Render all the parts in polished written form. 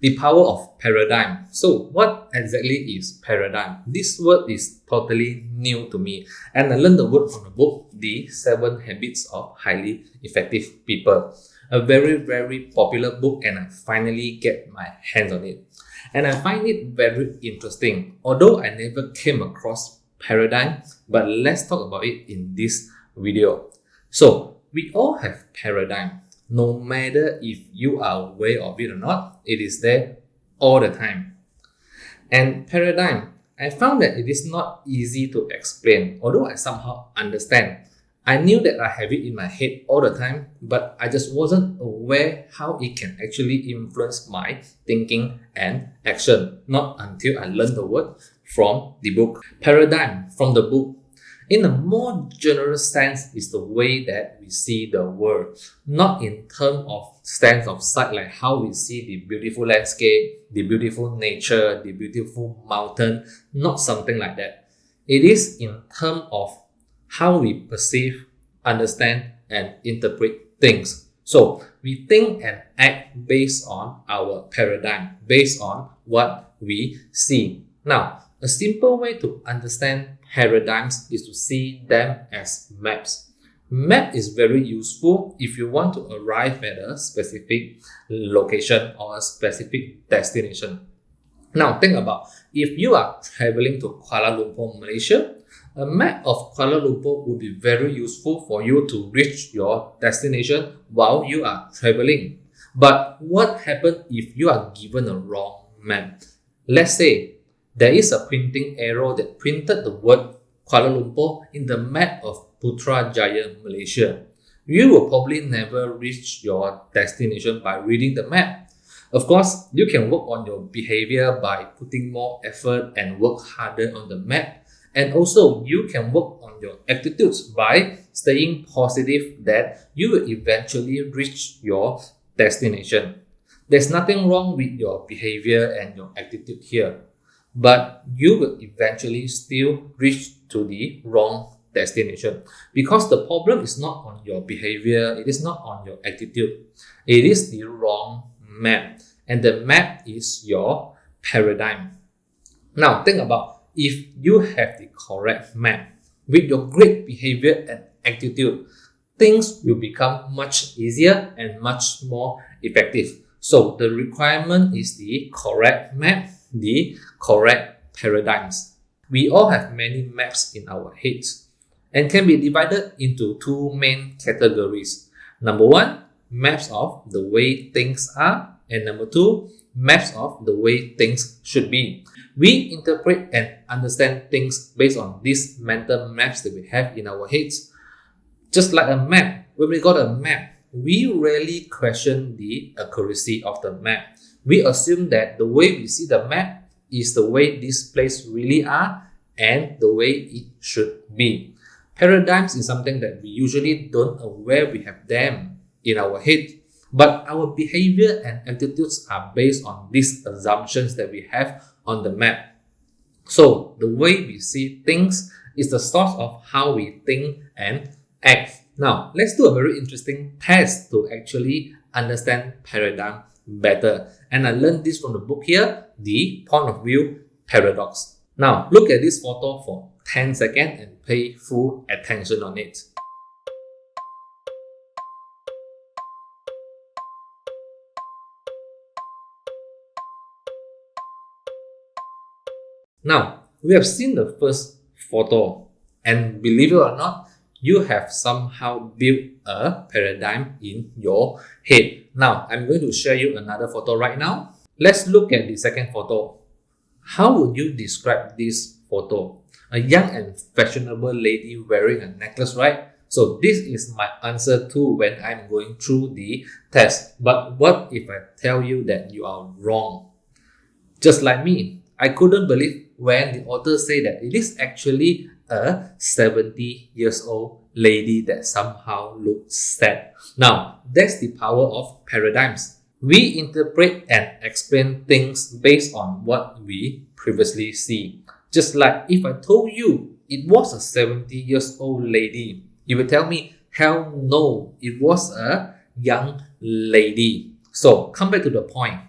The power of paradigm. So what exactly is paradigm? This word is totally new to me, and I learned the word from the book, The 7 Habits of Highly Effective People. A very, very popular book, and I finally get my hands on it. And I find it very interesting. Although I never came across paradigm, but let's talk about it in this video. So we all have paradigm. No matter if you are aware of it or not, it is there all the time. And paradigm, I found that it is not easy to explain, although I somehow understand. I knew that I have it in my head all the time, but I just wasn't aware how it can actually influence my thinking and action. Not until I learned the word from the book. Paradigm from the book, in a more general sense, is the way that we see the world, not in terms of sense of sight, like how we see the beautiful landscape, the beautiful nature, the beautiful mountain, not something like that. It is in terms of how we perceive, understand, and interpret things. So we think and act based on our paradigm, based on what we see. Now, a simple way to understand paradigms is to see them as maps. Map is very useful if you want to arrive at a specific location or a specific destination. Now think about, if you are traveling to Kuala Lumpur, Malaysia, a map of Kuala Lumpur would be very useful for you to reach your destination while you are traveling. But what happens if you are given a wrong map? Let's say there is a printing error that printed the word Kuala Lumpur in the map of Putrajaya, Malaysia. You will probably never reach your destination by reading the map. Of course, you can work on your behavior by putting more effort and work harder on the map. And also, you can work on your attitudes by staying positive that you will eventually reach your destination. There's nothing wrong with your behavior and your attitude here, but you will eventually still reach to the wrong destination, because the problem is not on your behavior, it is not on your attitude, it is the wrong map, and the map is your paradigm. Now think about, if you have the correct map with your great behavior and attitude, things will become much easier and much more effective. So the requirement is the correct map, the correct paradigms. We all have many maps in our heads and can be divided into two main categories. Number one, maps of the way things are, and number two, maps of the way things should be. We interpret and understand things based on these mental maps that we have in our heads. Just like a map, when we got a map, we rarely question the accuracy of the map. We assume that the way we see the map is the way this place really are and the way it should be. Paradigms is something that we usually don't aware we have them in our head, but our behavior and attitudes are based on these assumptions that we have on the map. So the way we see things is the source of how we think and act. Now, let's do a very interesting test to actually understand paradigm better. And I learned this from the book here, The Point of View Paradox. Now, look at this photo for 10 seconds and pay full attention on it. Now, we have seen the first photo, and believe it or not, you have somehow built a paradigm in your head. Now, I'm going to share you another photo right now. Let's look at the second photo. How would you describe this photo? A young and fashionable lady wearing a necklace, right? So this is my answer too when I'm going through the test. But what if I tell you that you are wrong? Just like me, I couldn't believe when the author said that it is actually a 70 years old lady that somehow looks sad. Now, that's the power of paradigms. We interpret and explain things based on what we previously see. Just like if I told you it was a 70 years old lady, you will tell me, hell no, it was a young lady. So come back to the point.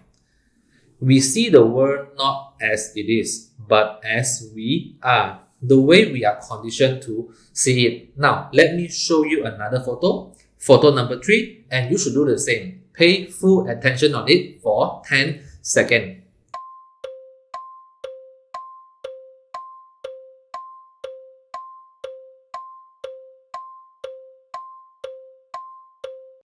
We see the world not as it is, but as we are, the way we are conditioned to see it. Now, let me show you another photo, photo number 3, and you should do the same. Pay full attention on it for 10 seconds.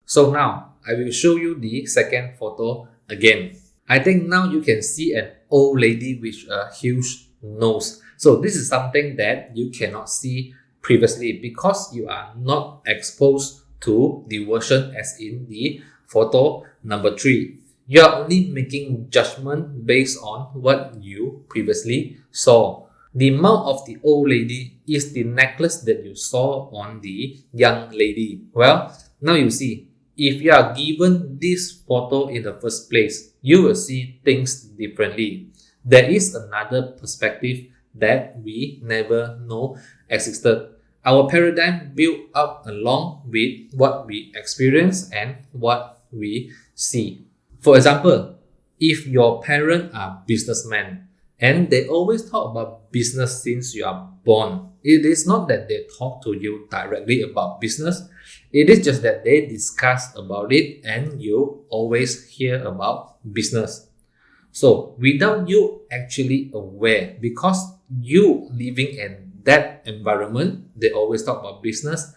So now, I will show you the second photo again. I think now you can see an old lady with a huge nose. So this is something that you cannot see previously because you are not exposed to the version as in the photo number 3. You are only making judgment based on what you previously saw. The mouth of the old lady is the necklace that you saw on the young lady. Well, now you see, if you are given this photo in the first place, you will see things differently. There is another perspective that we never know existed. Our paradigm built up along with what we experience and what we see. For example, if your parents are businessmen and they always talk about business since you are born, it is not that they talk to you directly about business. It is just that they discuss about it and you always hear about business. So without you actually aware, because you living in that environment, they always talk about business,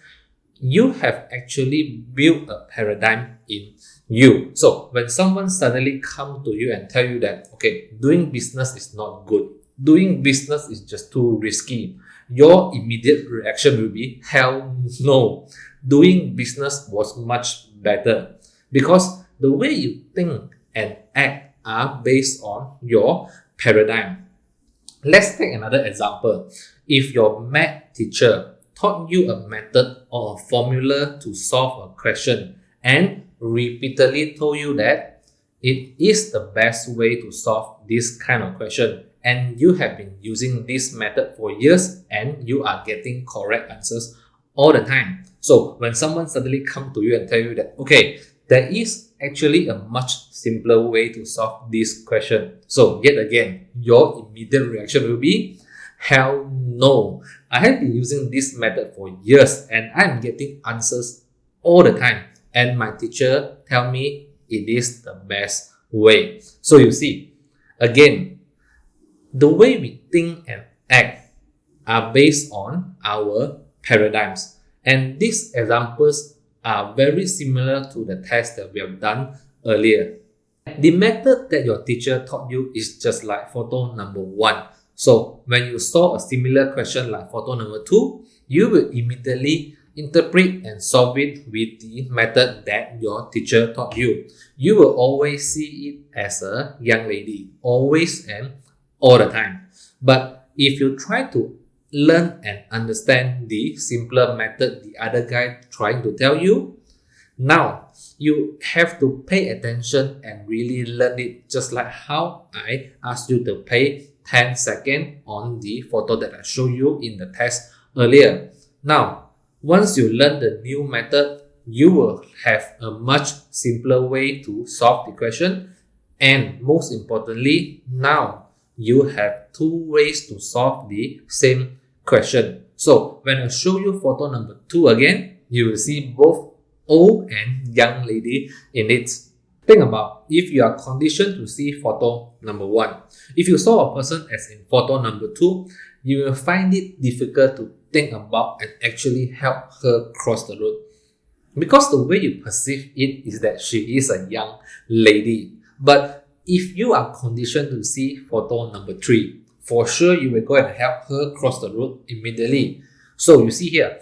you have actually built a paradigm in you. So when someone suddenly come to you and tell you that, okay, doing business is not good, doing business is just too risky, your immediate reaction will be, hell no. Doing business was much better, because the way you think and act are based on your paradigm. Let's take another example. If your math teacher taught you a method or a formula to solve a question and repeatedly told you that it is the best way to solve this kind of question, and you have been using this method for years and you are getting correct answers all the time. So when someone suddenly come to you and tell you that, okay, there is actually a much simpler way to solve this question. So yet again, your immediate reaction will be, hell no. I have been using this method for years and I'm getting answers all the time. And my teacher tell me it is the best way. So you see, again, the way we think and act are based on our paradigms. And these examples are very similar to the test that we have done earlier. The method that your teacher taught you is just like photo number 1. So when you saw a similar question like photo number 2, you will immediately interpret and solve it with the method that your teacher taught you. You will always see it as a young lady, always and all the time. But if you try to learn and understand the simpler method the other guy trying to tell you, now you have to pay attention and really learn it, just like how I asked you to pay 10 seconds on the photo that I showed you in the test earlier. Now, once you learn the new method, you will have a much simpler way to solve the question. And most importantly, now you have 2 ways to solve the same question. So when I show you photo number 2 again, you will see both old and young lady in it. Think about, if you are conditioned to see photo number 1, if you saw a person as in photo number 2, you will find it difficult to think about and actually help her cross the road. Because the way you perceive it is that she is a young lady. But if you are conditioned to see photo number 3, for sure you will go and help her cross the road immediately. So you see here,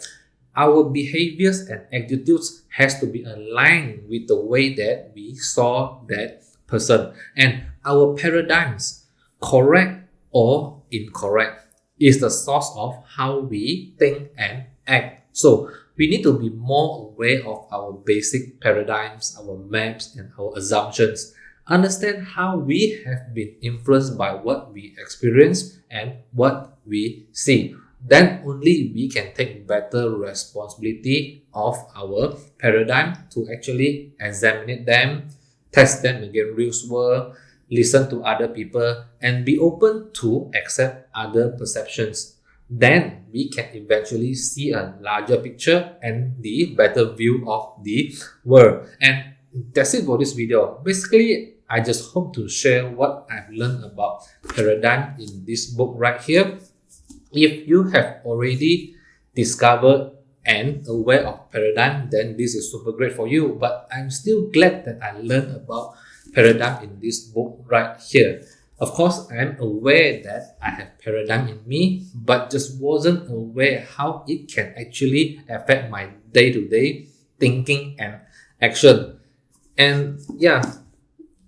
our behaviors and attitudes has to be aligned with the way that we saw that person. And our paradigms, correct or incorrect, is the source of how we think and act. So we need to be more aware of our basic paradigms, our maps, and our assumptions. Understand how we have been influenced by what we experience and what we see. Then only we can take better responsibility of our paradigm to actually examine them, test them against real world, listen to other people, and be open to accept other perceptions. Then we can eventually see a larger picture and the better view of the world. And that's it for this video. Basically, I just hope to share what I've learned about paradigm in this book right here. If you have already discovered and aware of paradigm, then this is super great for you. But I'm still glad that I learned about paradigm in this book right here. Of course, I'm aware that I have paradigm in me, but just wasn't aware how it can actually affect my day-to-day thinking and action. And yeah,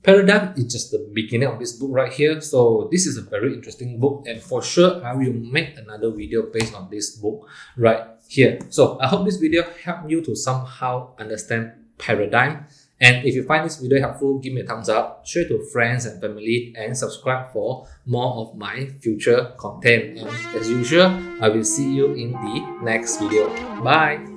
paradigm is just the beginning of this book right here. So this is a very interesting book, and for sure I will make another video based on this book right here. So I hope this video helped you to somehow understand paradigm. And if you find this video helpful, give me a thumbs up, share to friends and family, and subscribe for more of my future content. And as usual, I will see you in the next video. Bye!